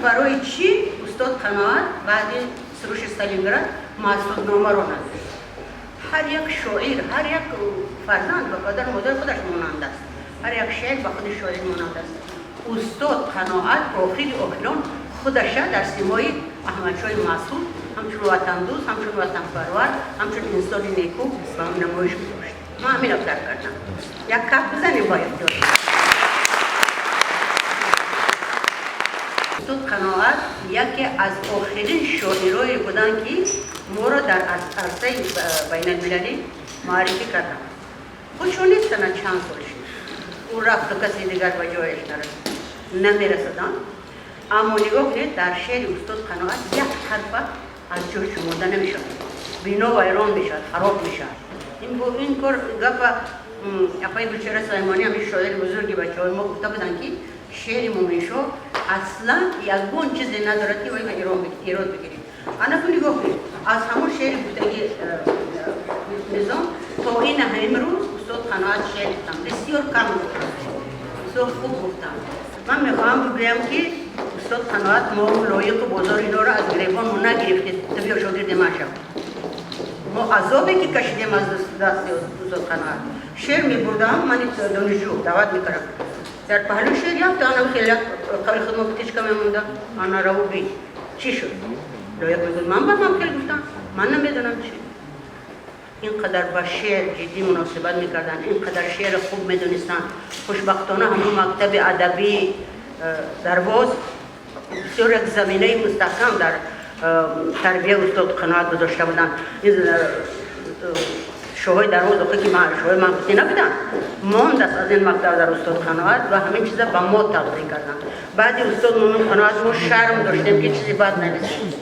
برای چی استاد قناعت بعد سروش استالینگراد مسعود نامه رو نوشت. هر یک شاعر، هر یک فرزند به پدر مادر خودش مانند است. هر یک شاعر به خود شاعر مانند است. استاد قناعت آخری اکلون خودش در سیمای احمدشاه مسعود همچون وطن دوست، همچون وطن پرور، همچون انسان نیکو و هم نمایش گذاشت. ما همین رو درک کردم. یک کف بزنیم باید جایی. استاد قناعت یکی از آخرین شاعرایی بودن که ما را در عرصه بین المللی معرفی کردن. خودشون نیستن چند سالش. او رفت و کسی دیگر به جایش نمیرسدن. اما نگاه کنید در شعر استاد قناعت یک حرف از جای شمرده نمیشد. بینا ویران میشد، خراب میشد. این کار گفت اپای بیچاره سلیمانی همین شاعر بزرگی بچه‌های ما گفته بودن که شعر مومنشو اصلا یک گون چیزی ندارد که باید ایراد بگیرید. انا نگاه کنید از همون شعر بودگی نظام تا این امروز استاد قناعت شعر گفتم بسیار کم گفتم، بسیار خوب گفتم. من میخواهم بگویم که استاد قناعت ما لایق بازار اینا را از گریبان ما نگرفتید تا بیا شاگرد ما شد. ما عذابی که کشیدیم از دست استاد قناعت. شعر میبردم من دانشجو دعوت میکردم. در پهلو شعر یک دانم خیلی قبل خدمت تیشکا میمونده آنا رو بی چی شد؟ لایق میگود من خیلی گفتم من نمیدونم چی. اینقدر با شعر جدی مناسبت میکردن، اینقدر شعر خوب میدونستن. خوشبختانه همون مکتب ادبی درواز بسیار یک زمینه مستحکم در تربیه استاد قناعت گذاشته بودن. شوهای درواز آخه که شوهای منقصی نبودن ماند است از این مکتب در استاد قناعت و همین چیزا به ما تلقی کردن. بعد استاد مومن قناعت ما شرم داشتیم که چیزی بد نویسیم.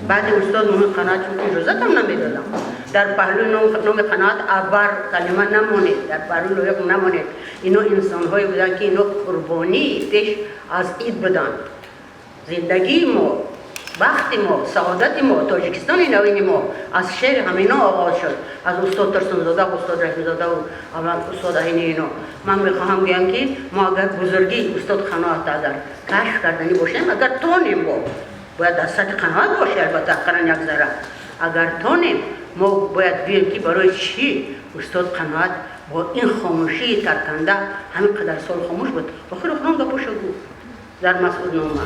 بعد استاد مومن قناعت اجازت هم نمیدادم در پهلوی نام قناعت ابر کلمه نمانید، در پهلوی لایق نمانید. اینا انسان‌هایی بودن که اینا قربانی پیش از اید بودن. زندگی ما، وقتی ما، سعادت ما، تاجیکستان نوین ما از شعر همینا آغاز شد. از استاد ترسنزاده و استاد رحمزاده و استاد عینی اینا. من میخواهم بگم که ما اگر بزرگی استاد قناعت اگر کشف کردنی باشیم، اگر تونیم ما باید از سطح قناعت باشه، البته اقلا یک ذره. اگر تونیم ما باید بگیم که برای چی استاد قناعت با این خاموشی ترکنده همین قدر سال خاموش بود. آخر اخران گپاشو گفت در مسعود نامه.